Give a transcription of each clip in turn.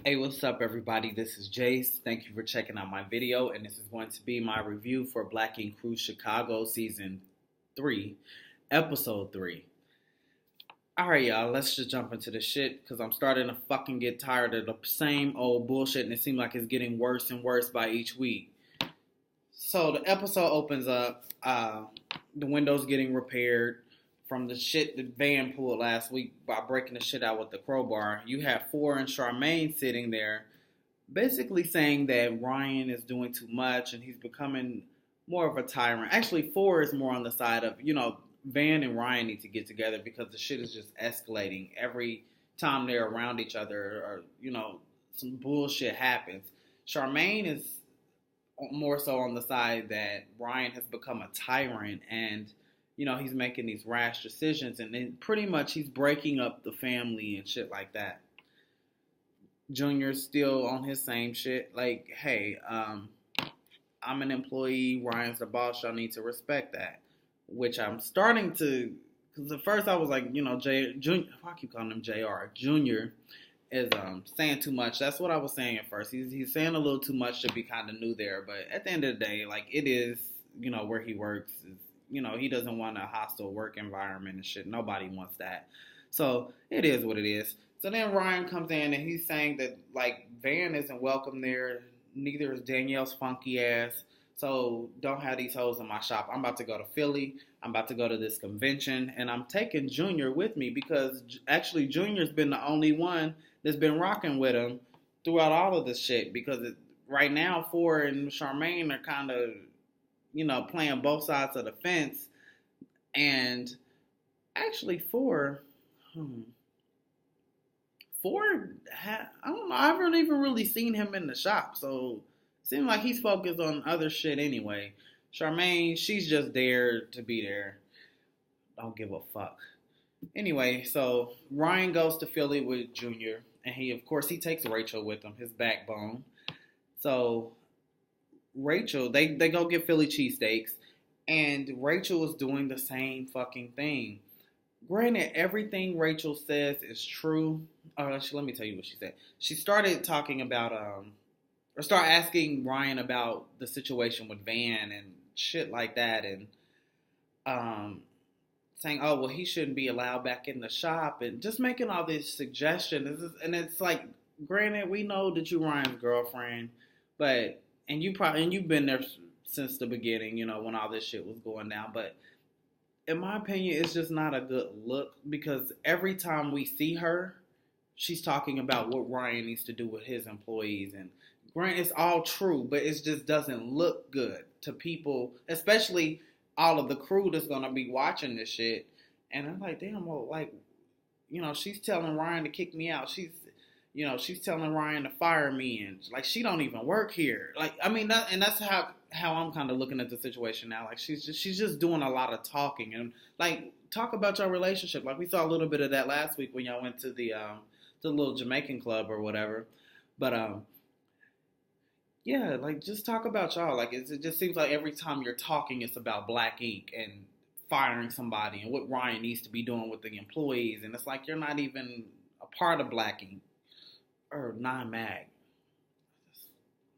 Hey, what's up, everybody? This is Jace. Thank you for checking out my video, and this is going to be my review for Black Ink Cruise Chicago Season 3, Episode 3. Alright, y'all, let's just jump into the shit, because I'm starting to fucking get tired of the same old bullshit, and it seems like it's getting worse and worse by each week. So, the episode opens up, the window's getting repaired from the shit that Van pulled last week by breaking the shit out with the crowbar. You have Four and Chamaine sitting there basically saying that Ryan is doing too much and he's becoming more of a tyrant. Actually, Four is more on the side of, Van and Ryan need to get together because the shit is just escalating. Every time they're around each other or, some bullshit happens. Chamaine is more so on the side that Ryan has become a tyrant and he's making these rash decisions, and then pretty much he's breaking up the family and shit like that. Junior's still on his same shit. Like, hey, I'm an employee. Ryan's the boss. Y'all need to respect that. Which I'm starting to, because at first I was like, Junior, I keep calling him JR. Junior is saying too much. That's what I was saying at first. He's saying a little too much to be kind of new there. But at the end of the day, like, it is, where he works is, he doesn't want a hostile work environment and shit. Nobody wants that. So it is what it is. So then Ryan comes in and he's saying that, like, Van isn't welcome there. Neither is Danielle's funky ass. So don't have these hoes in my shop. I'm about to go to Philly. I'm about to go to this convention. And I'm taking Junior with me because actually Junior's been the only one that's been rocking with him throughout all of this shit. Because right now, Four and Chamaine are kind of, playing both sides of the fence. And actually, Four, I don't know, I haven't even really seen him in the shop. So, it seems like he's focused on other shit anyway. Chamaine, she's just there to be there. Don't give a fuck. Anyway, so Ryan goes to Philly with Junior. And he takes Rachel with him, his backbone. So Rachel, they go get Philly cheesesteaks, and Rachel is doing the same fucking thing. Granted, everything Rachel says is true. Actually, let me tell you what she said. She started talking about, or start asking Ryan about the situation with Van and shit like that, and saying, oh, well, he shouldn't be allowed back in the shop, and just making all these suggestions. And it's like, granted, we know that you're Ryan's girlfriend, but and you've been there since the beginning, when all this shit was going down. But in my opinion, it's just not a good look because every time we see her, she's talking about what Ryan needs to do with his employees. And granted, it's all true, but it just doesn't look good to people, especially all of the crew that's going to be watching this shit. And I'm like, damn, well, like, she's telling Ryan to kick me out. She's telling Ryan to fire me, and like she don't even work here. Like, I mean, that's how I'm kind of looking at the situation now. Like, she's just doing a lot of talking, and like, talk about your relationship. Like, we saw a little bit of that last week when y'all went to the little Jamaican club or whatever. But yeah, like, just talk about y'all. Like, it just seems like every time you're talking, it's about Black Ink and firing somebody and what Ryan needs to be doing with the employees, and it's like you're not even a part of Black Ink. Or 9mag.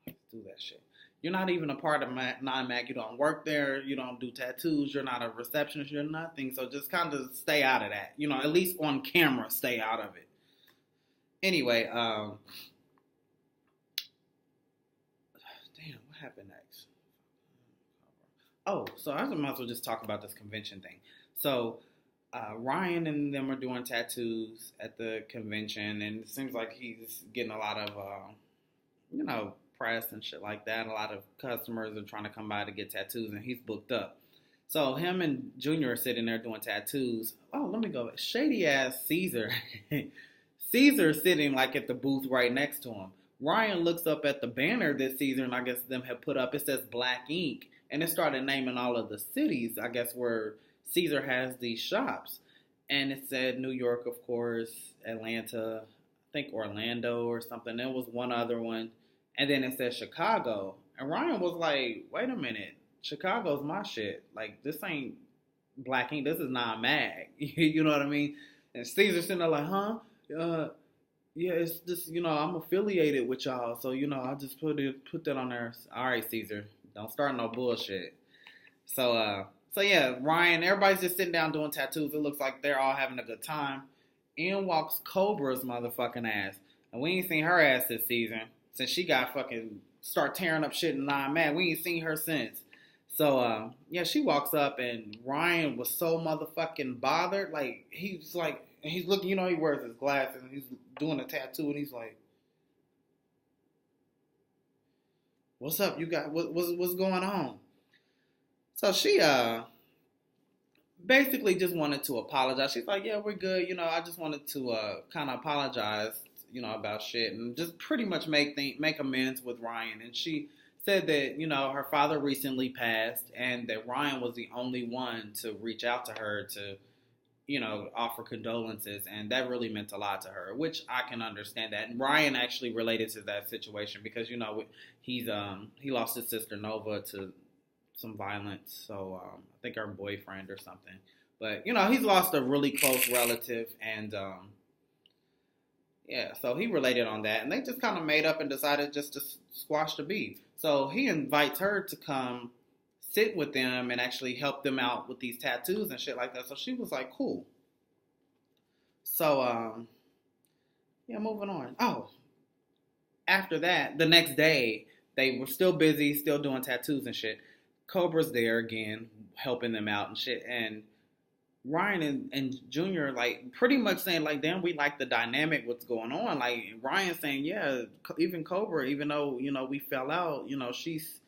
Let's do that shit. You're not even a part of 9mag. You don't work there. You don't do tattoos. You're not a receptionist. You're nothing. So just kind of stay out of that. At least on camera, stay out of it. Anyway, damn, what happened next? Oh, so I might as well just talk about this convention thing. So, Ryan and them are doing tattoos at the convention, and it seems like he's getting a lot of, press and shit like that. A lot of customers are trying to come by to get tattoos, and he's booked up. So him and Junior are sitting there doing tattoos. Oh, let me go. Shady ass Caesar. Caesar's sitting like at the booth right next to him. Ryan looks up at the banner that Caesar and I guess them have put up. It says Black Ink, and it started naming all of the cities, I guess, where Caesar has these shops. And it said New York, of course, Atlanta, I think Orlando or something. There was one other one. And then it said Chicago. And Ryan was like, wait a minute. Chicago's my shit. Like, this ain't Black Ink. This is not mag. You know what I mean? And Caesar's sitting there like, huh? Yeah, it's just, I'm affiliated with y'all, so I just put that on there. All right, Caesar, don't start no bullshit. So yeah, Ryan, everybody's just sitting down doing tattoos. It looks like they're all having a good time. In walks Cobra's motherfucking ass, and we ain't seen her ass this season since she got fucking start tearing up shit in Nine Man. We ain't seen her since. So yeah, she walks up, and Ryan was so motherfucking bothered. Like he's like, and he's looking, he wears his glasses, and he's doing a tattoo, and he's like, "What's up? You got what's going on?" So she basically just wanted to apologize. She's like, "Yeah, we're good. I just wanted to kind of apologize, about shit and just pretty much make amends with Ryan." And she said that, her father recently passed and that Ryan was the only one to reach out to her to, offer condolences, and that really meant a lot to her, which I can understand that. And Ryan actually related to that situation because, he lost his sister Nova to some violence. So I think her boyfriend or something. But he's lost a really close relative, and yeah, so he related on that, and they just kind of made up and decided just to squash the beef. So he invites her to come sit with them and actually help them out with these tattoos and shit like that. So she was like, cool. So yeah, moving on. Oh, after that, the next day they were still busy, still doing tattoos and shit. Cobra's there again, helping them out and shit. And Ryan and Junior, like, pretty much saying, like, damn, we like the dynamic, what's going on. Like, Ryan saying, yeah, even Cobra, even though, we fell out, she's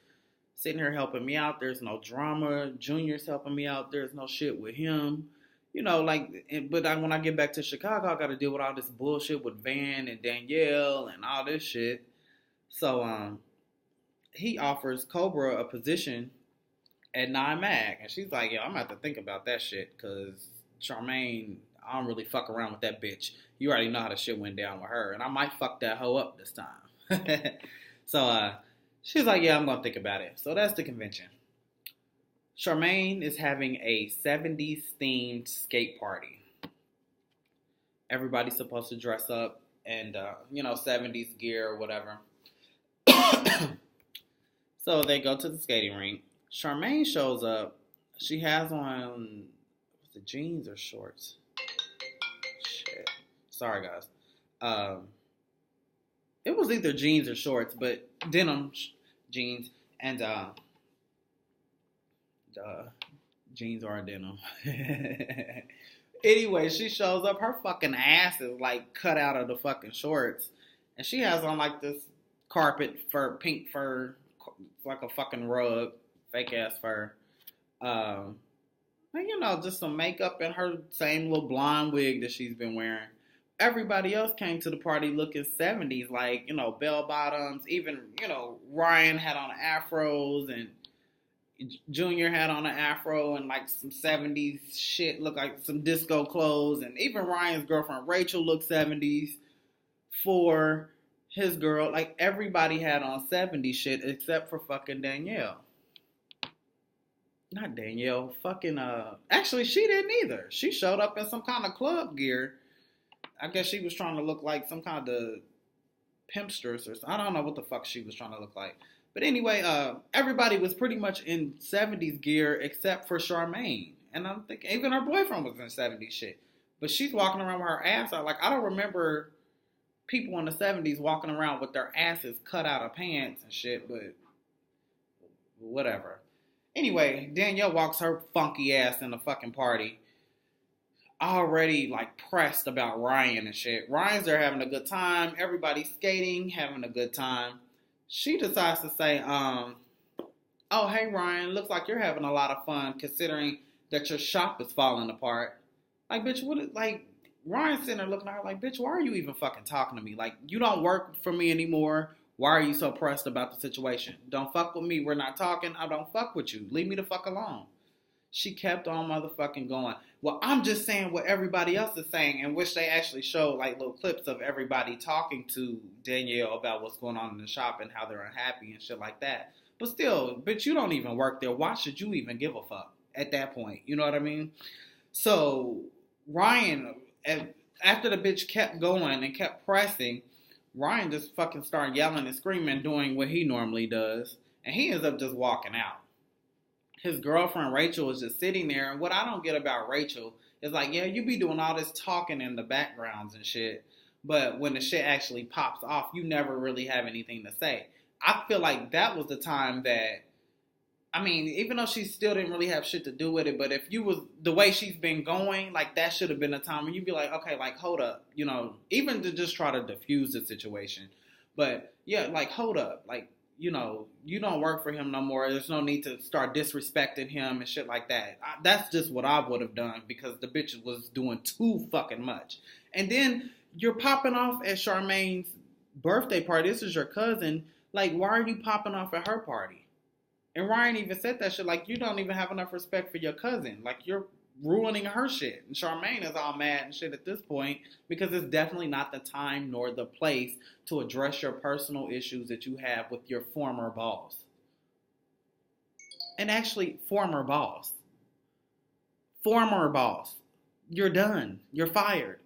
sitting here helping me out. There's no drama. Junior's helping me out. There's no shit with him. When I get back to Chicago, I got to deal with all this bullshit with Van and Danielle and all this shit. So, he offers Cobra a position at Nine Mag, and she's like, "Yo, I'm gonna have to think about that shit, cause Chamaine, I don't really fuck around with that bitch. You already know how the shit went down with her, and I might fuck that hoe up this time." So she's like, "Yeah, I'm gonna think about it." So that's the convention. Chamaine is having a 70s themed skate party. Everybody's supposed to dress up and 70s gear or whatever. So they go to the skating rink. Chamaine shows up. She has on, was it jeans or shorts? Shit. Sorry, guys. It was either jeans or shorts, but denim jeans and jeans are denim. Anyway, she shows up. Her fucking ass is like cut out of the fucking shorts, and she has on like this carpet fur, pink fur, like a fucking rug. Fake ass fur. And just some makeup and her same little blonde wig that she's been wearing. Everybody else came to the party looking 70s, like, bell bottoms. Even, Ryan had on afros and Junior had on an afro and like some 70s shit, looked like some disco clothes. And even Ryan's girlfriend Rachel looked 70s for his girl. Like, everybody had on 70s shit except for fucking Danielle. Not Danielle, actually she didn't either. She showed up in some kind of club gear. I guess she was trying to look like some kind of pimpstress or something. I don't know what the fuck she was trying to look like. But anyway, everybody was pretty much in 70s gear except for Chamaine. And I'm thinking, even her boyfriend was in 70s shit. But she's walking around with her ass out. Like, I don't remember people in the 70s walking around with their asses cut out of pants and shit, but whatever. Anyway, Danielle walks her funky ass in the fucking party. Already, like, pressed about Ryan and shit. Ryan's there having a good time. Everybody's skating, having a good time. She decides to say, oh, hey, Ryan, looks like you're having a lot of fun considering that your shop is falling apart. Like, bitch, Ryan's sitting there looking at her like, bitch, why are you even fucking talking to me? Like, you don't work for me anymore. Why are you so pressed about the situation? Don't fuck with me. We're not talking. I don't fuck with you. Leave me the fuck alone. She kept on motherfucking going. Well, I'm just saying what everybody else is saying, in which they actually showed like little clips of everybody talking to Danielle about what's going on in the shop and how they're unhappy and shit like that. But still, bitch, you don't even work there. Why should you even give a fuck at that point? You know what I mean? So Ryan, After the bitch kept going and kept pressing, Ryan just fucking started yelling and screaming, doing what he normally does. And he ends up just walking out. His girlfriend Rachel is just sitting there. And what I don't get about Rachel is like, yeah, you be doing all this talking in the backgrounds and shit. But when the shit actually pops off, you never really have anything to say. I feel like that was the time that, I mean, even though she still didn't really have shit to do with it, but if you was the way she's been going, like that should have been a time when you'd be like, okay, like hold up, you know, even to just try to diffuse the situation. But yeah, like hold up, like, you know, you don't work for him no more. There's no need to start disrespecting him and shit like that. That's just what I would have done because the bitch was doing too fucking much. And then you're popping off at Charmaine's birthday party. This is your cousin. Like, why are you popping off at her party? And Ryan even said that shit, like, you don't even have enough respect for your cousin. Like, you're ruining her shit. And Chamaine is all mad and shit at this point because it's definitely not the time nor the place to address your personal issues that you have with your former boss. And actually, former boss. Former boss. You're done. You're fired.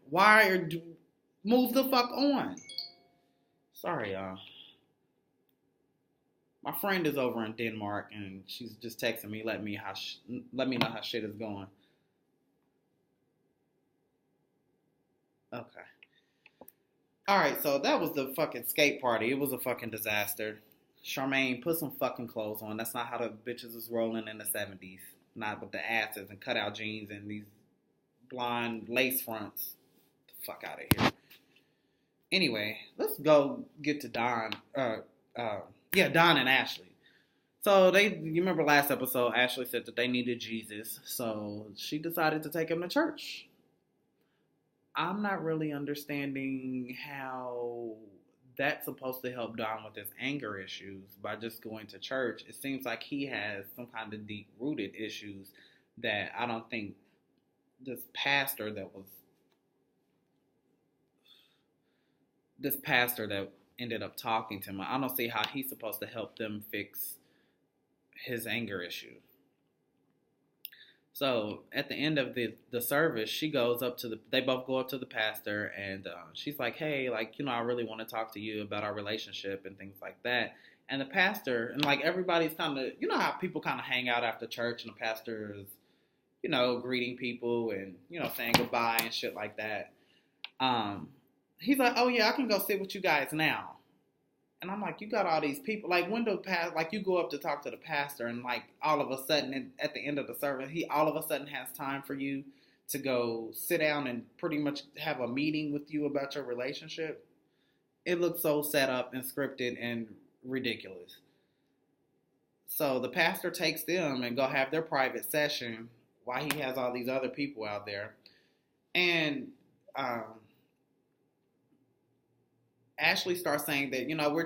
Move the fuck on. Sorry, y'all. My friend is over in Denmark, and she's just texting me, let me know how shit is going. Okay. All right, so that was the fucking skate party. It was a fucking disaster. Charmaine, put some fucking clothes on. That's not how the bitches was rolling in the 70s. Not with the asses and cutout jeans and these blonde lace fronts. Get the fuck out of here. Anyway, let's go get to Don. Don and Ashley. So you remember last episode, Ashley said that they needed Jesus. So she decided to take him to church. I'm not really understanding how that's supposed to help Don with his anger issues by just going to church. It seems like he has some kind of deep-rooted issues that I don't think this pastor that ended up talking to him, I don't see how he's supposed to help them fix his anger issue. So at the end of the service, they both go up to the pastor, and she's like, hey, like, you know, I really want to talk to you about our relationship and things like that. And the pastor, and like everybody's kind of, you know how people kind of hang out after church and the pastor is, you know, greeting people and, you know, saying goodbye and shit like that. He's like, oh yeah, I can go sit with you guys now. And I'm like, you got all these people. Like, like you go up to talk to the pastor, and like all of a sudden, at the end of the service, he all of a sudden has time for you to go sit down and pretty much have a meeting with you about your relationship. It looks so set up and scripted and ridiculous. So the pastor takes them and go have their private session while he has all these other people out there. And Ashley starts saying that, you know,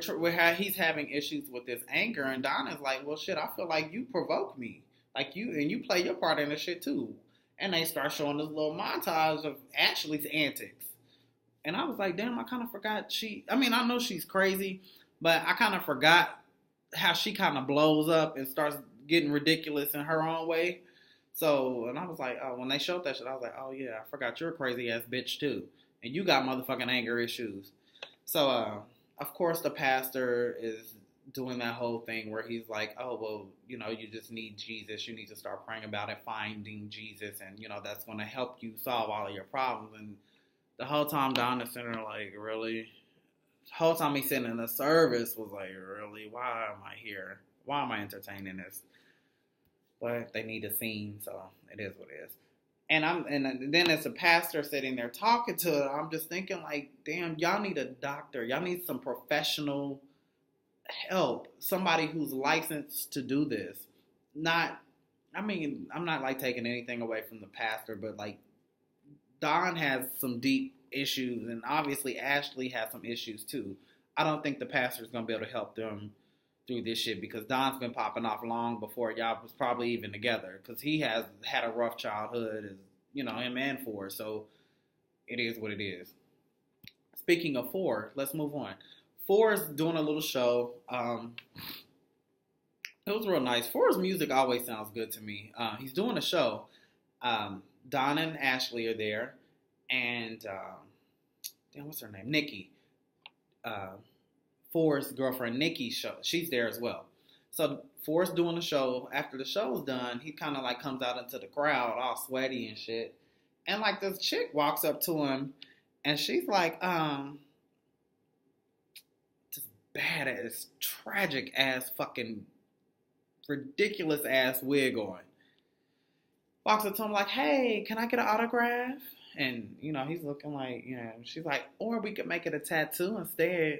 he's having issues with this anger, and Donna's like, well, shit, I feel like you provoke me, like you play your part in this shit too. And they start showing this little montage of Ashley's antics, and I was like, damn, I kind of forgot I know she's crazy, but I kind of forgot how she kind of blows up and starts getting ridiculous in her own way. So, and I was like, when they showed that shit, I was like, oh yeah, I forgot you're a crazy ass bitch too, and you got motherfucking anger issues. So, of course, the pastor is doing that whole thing where he's like, oh, well, you know, you just need Jesus. You need to start praying about it, finding Jesus, and, you know, that's going to help you solve all of your problems. And the whole time Don is sitting there like, really? The whole time he's sitting in the service was like, really? Why am I here? Why am I entertaining this? But they need a scene, so it is what it is. And then as a pastor sitting there talking to her, I'm just thinking like, damn, y'all need a doctor. Y'all need some professional help. Somebody who's licensed to do this. I'm not like taking anything away from the pastor, but like Don has some deep issues, and obviously Ashley has some issues too. I don't think the pastor's going to be able to help them through this shit because Don's been popping off long before y'all was probably even together because he has had a rough childhood, as you know, him and Ford. So it is what it is. Speaking of Ford, let's move on. Ford's doing a little show. It was real nice. Ford's music always sounds good to me. He's doing a show. Don and Ashley are there, and damn, what's her name? Nikki. Forrest's girlfriend Nikki she's there as well. So Forrest doing the show. After the show's done, he kind of like comes out into the crowd all sweaty and shit. And like this chick walks up to him and she's like, just badass, tragic ass fucking ridiculous ass wig on. Walks up to him like, hey, can I get an autograph? And, you know, he's looking like, you know, she's like, or we could make it a tattoo instead.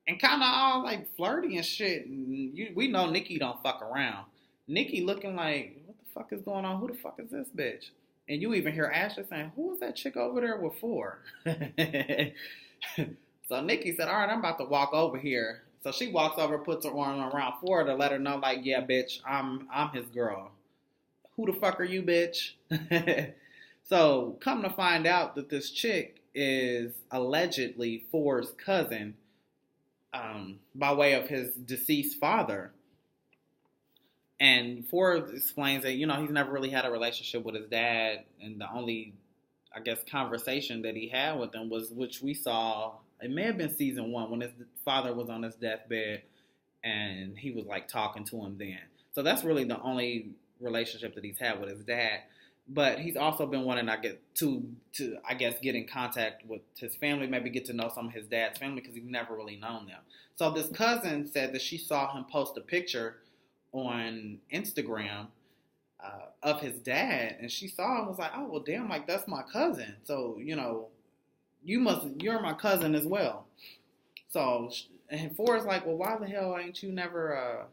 And kind of all like flirty and shit. And we know Nikki don't fuck around. Nikki looking like, what the fuck is going on? Who the fuck is this bitch? And you even hear Ashley saying, who was that chick over there with for? So Nikki said, all right, I'm about to walk over here. So she walks over, puts her arm around for her to let her know, like, yeah, bitch, I'm his girl. Who the fuck are you, bitch? So come to find out that this chick is allegedly Ford's cousin, by way of his deceased father. And Ford explains that, you know, he's never really had a relationship with his dad. And the only, I guess, conversation that he had with him was, which we saw, it may have been season 1 when his father was on his deathbed and he was like talking to him then. So that's really the only relationship that he's had with his dad. But he's also been wanting to get in contact with his family, maybe get to know some of his dad's family because he's never really known them. So this cousin said that she saw him post a picture on Instagram of his dad, and she saw him and was like, oh, well, damn, like, that's my cousin. So, you know, you're my cousin as well. So, and Forrest's like, well, why the hell ain't you never,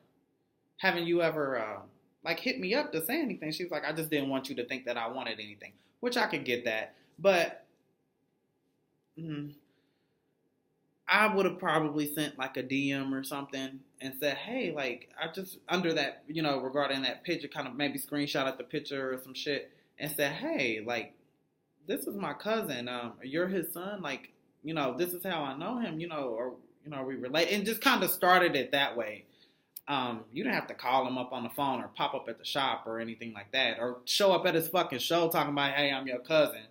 haven't you ever, like, hit me up to say anything? She was like, I just didn't want you to think that I wanted anything, which I could get that. But I would have probably sent like a DM or something and said, hey, like, I just, under that, you know, regarding that picture, kind of maybe screenshot at the picture or some shit and said, hey, like, this is my cousin. You're his son. Like, you know, this is how I know him, you know, or, you know, we relate, and just kind of started it that way. You didn't have to call him up on the phone or pop up at the shop or anything like that, or show up at his fucking show talking about, hey, I'm your cousin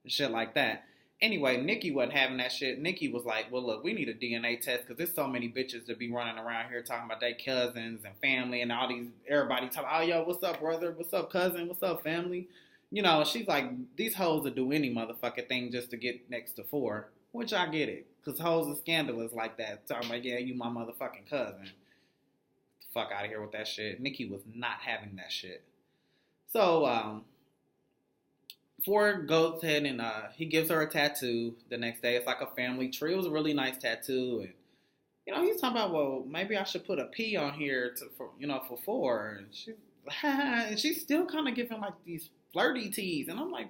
and shit like that. Anyway, Nikki wasn't having that shit. Nikki was like, well, look, we need a DNA test because there's so many bitches that be running around here talking about their cousins and family and all these, everybody talking, oh, yo, what's up, brother? What's up, cousin? What's up, family? You know, she's like, these hoes will do any motherfucking thing just to get next to 4, which I get it, because hoes are scandalous like that. Talking about, yeah, you my motherfucking cousin. Fuck out of here with that shit. Nikki was not having that shit. So, Ford goes ahead and he gives her a tattoo the next day. It's like a family tree. It was a really nice tattoo. And, you know, he's talking about, well, maybe I should put a P on here for Ford. And she's still kind of giving like these flirty teas. And I'm like,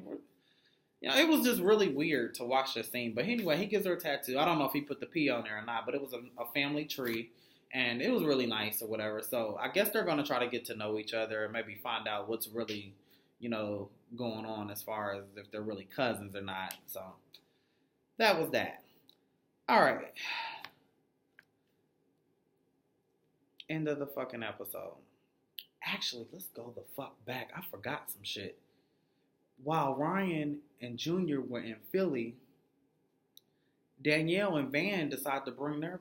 you know, it was just really weird to watch this scene. But anyway, he gives her a tattoo. I don't know if he put the P on there or not, but it was a family tree. And it was really nice or whatever. So I guess they're going to try to get to know each other and maybe find out what's really, you know, going on as far as if they're really cousins or not. So that was that. All right. End of the fucking episode. Actually, let's go the fuck back. I forgot some shit. While Ryan and Junior were in Philly, Danielle and Van decided to bring their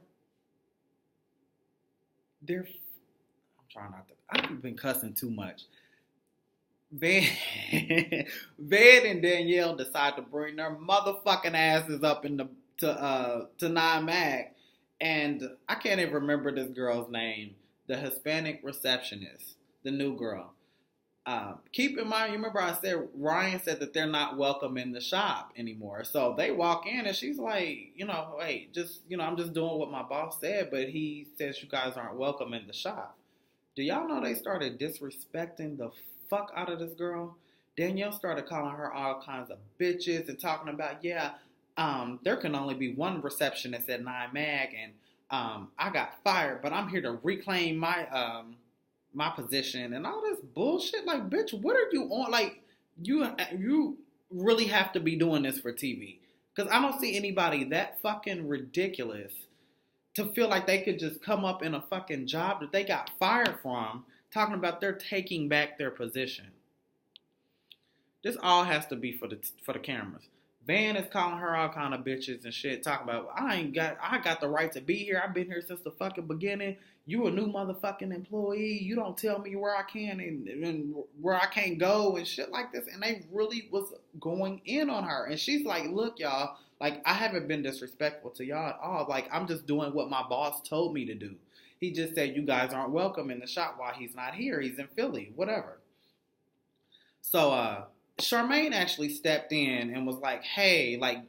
I'm trying not to. I've been cussing too much. Van and Danielle decide to bring their motherfucking asses up to 9 Mag, and I can't even remember this girl's name. The Hispanic receptionist, the new girl. Keep in mind, you remember I said Ryan said that they're not welcome in the shop anymore. So they walk in and she's like, you know, hey, just, you know, I'm just doing what my boss said, but he says you guys aren't welcome in the shop. Do y'all know they started disrespecting the fuck out of this girl? Danielle started calling her all kinds of bitches and talking about, yeah, there can only be one receptionist at 9 Mag, and I got fired, but I'm here to reclaim my position and all this bullshit. Like, bitch, what are you on? Like, you really have to be doing this for TV, because I don't see anybody that fucking ridiculous to feel like they could just come up in a fucking job that they got fired from, talking about they're taking back their position. This all has to be for the cameras. Van is calling her all kind of bitches and shit, talking about I got the right to be here. I've been here since the fucking beginning. You a new motherfucking employee. You don't tell me where I can and where I can't go and shit like this. And they really was going in on her. And she's like, look, y'all, like, I haven't been disrespectful to y'all at all. Like, I'm just doing what my boss told me to do. He just said you guys aren't welcome in the shop while he's not here. He's in Philly, whatever. So, Chamaine actually stepped in and was like, hey, like,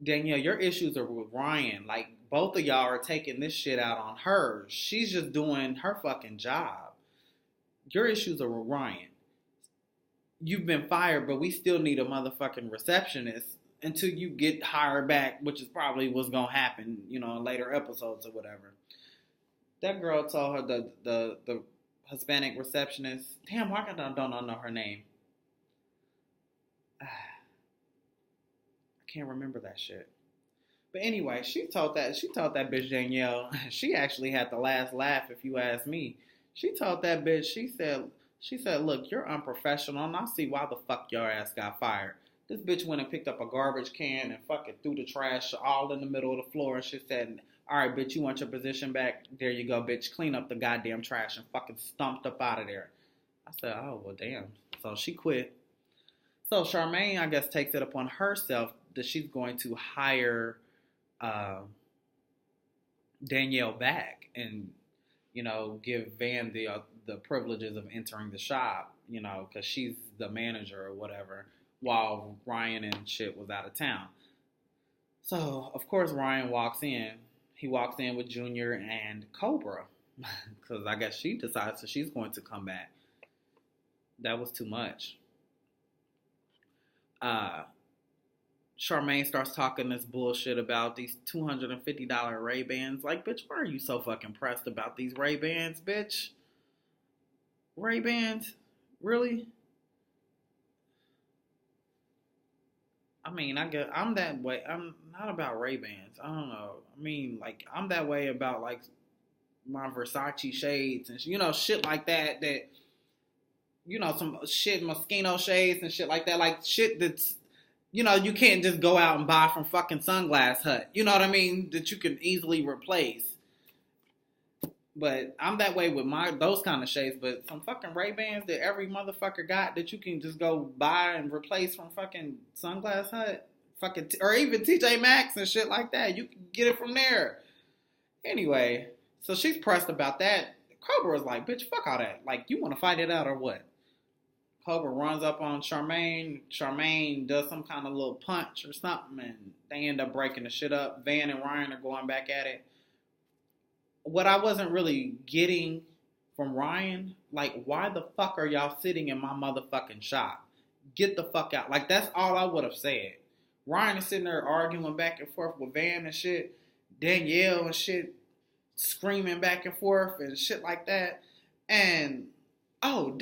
Danielle, your issues are with Ryan. Like, both of y'all are taking this shit out on her. She's just doing her fucking job. Your issues are with Ryan. You've been fired, but we still need a motherfucking receptionist until you get hired back, which is probably what's going to happen, you know, in later episodes or whatever. That girl told her, the Hispanic receptionist, damn, why don't I know her name? I can't remember that shit. But anyway, she told that bitch Danielle, she actually had the last laugh if you ask me. She told that bitch, she said, look, you're unprofessional and I see why the fuck your ass got fired. This bitch went and picked up a garbage can and fucking threw the trash all in the middle of the floor and she said, all right, bitch, you want your position back? There you go, bitch. Clean up the goddamn trash and fucking stomped up out of there. I said, oh, well, damn. So she quit. So Chamaine, I guess, takes it upon herself that she's going to hire Danielle back and, you know, give Van the privileges of entering the shop, you know, because she's the manager or whatever, while Ryan and shit was out of town. So, of course, Ryan walks in. He walks in with Junior and Cobra because I guess she decides that she's going to come back. That was too much. Chamaine starts talking this bullshit about these $250 Ray-Bans. Like, bitch, why are you so fucking pressed about these Ray-Bans, bitch? Ray-Bans? Really? I mean, I'm that way. I'm not about Ray-Bans. I don't know. I mean, like, I'm that way about, like, my Versace shades and, you know, shit like that, you know, some shit, Moschino shades and shit like that. Like, shit that's, you know, you can't just go out and buy from fucking Sunglass Hut. You know what I mean? That you can easily replace. But I'm that way with those kind of shades. But some fucking Ray-Bans that every motherfucker got that you can just go buy and replace from fucking Sunglass Hut, fucking or even TJ Maxx and shit like that. You can get it from there. Anyway, so she's pressed about that. Cobra is like, bitch, fuck all that. Like, you want to fight it out or what? Cobra runs up on Chamaine. Chamaine does some kind of little punch or something, and they end up breaking the shit up. Van and Ryan are going back at it. What I wasn't really getting from Ryan, like, why the fuck are y'all sitting in my motherfucking shop? Get the fuck out. Like, that's all I would have said. Ryan is sitting there arguing back and forth with Van and shit. Danielle and shit screaming back and forth and shit like that. And, while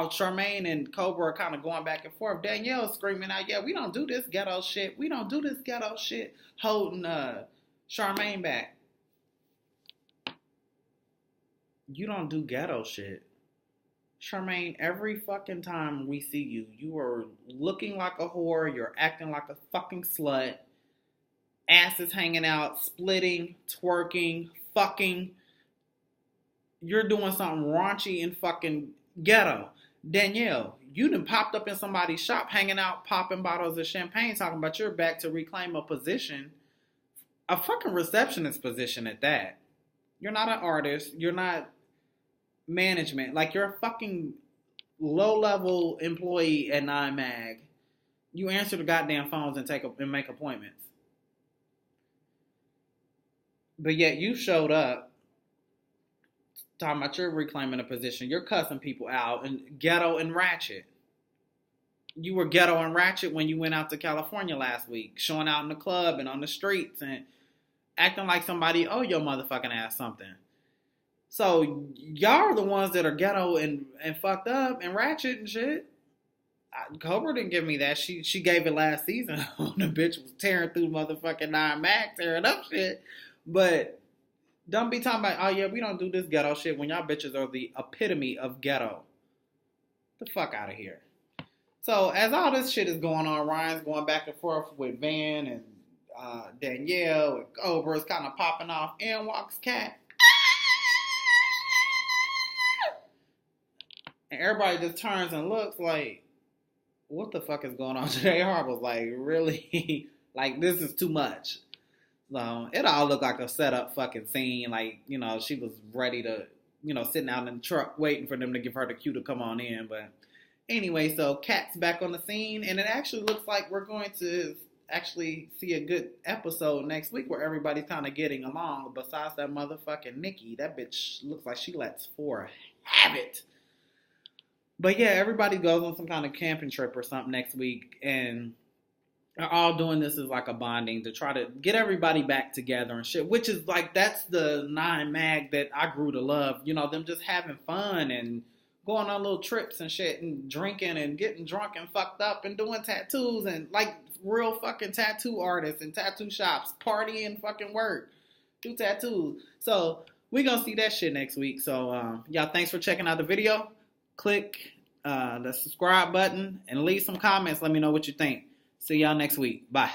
Chamaine and Cobra are kind of going back and forth, Danielle's screaming out, yeah, we don't do this ghetto shit. We don't do this ghetto shit. Holding, Chamaine back. You don't do ghetto shit. Chamaine, every fucking time we see you, you are looking like a whore, you're acting like a fucking slut, ass is hanging out, splitting, twerking, fucking. You're doing something raunchy and fucking ghetto. Danielle, you done popped up in somebody's shop, hanging out, popping bottles of champagne, talking about you're back to reclaim a position. A fucking receptionist position at that. You're not an artist. You're not management. Like, you're a fucking low-level employee at 9mag. You answer the goddamn phones and make appointments. But yet you showed up talking about you're reclaiming a position. You're cussing people out and ghetto and ratchet. You were ghetto and ratchet when you went out to California last week, showing out in the club and on the streets and acting like somebody owe your motherfucking ass something. So y'all are the ones that are ghetto and fucked up and ratchet and shit. Cobra didn't give me that. She gave it last season when the bitch was tearing through motherfucking 9mag, tearing up shit. But don't be talking about, oh yeah, we don't do this ghetto shit when y'all bitches are the epitome of ghetto. The fuck out of here. So as all this shit is going on, Ryan's going back and forth with Van and Danielle and Cobra's kind of popping off. In walks Cat. And everybody just turns and looks like, what the fuck is going on? Jay Harbaugh's like, really? Like, this is too much. So it all looked like a setup fucking scene. Like, you know, she was ready to, you know, sitting out in the truck waiting for them to give her the cue to come on in. But anyway, so Kat's back on the scene, and it actually looks like we're going to actually see a good episode next week where everybody's kind of getting along. Besides that motherfucking Nikki, that bitch looks like she lets four have it. But yeah, everybody goes on some kind of camping trip or something next week, and they're all doing this as like a bonding to try to get everybody back together and shit, which is like, that's the 9 mag that I grew to love. You know, them just having fun and going on little trips and shit and drinking and getting drunk and fucked up and doing tattoos and like real fucking tattoo artists and tattoo shops, party and fucking work, do tattoos. So we gonna see that shit next week. So y'all, thanks for checking out the video. Click the subscribe button and leave some comments. Let me know what you think. See y'all next week. Bye.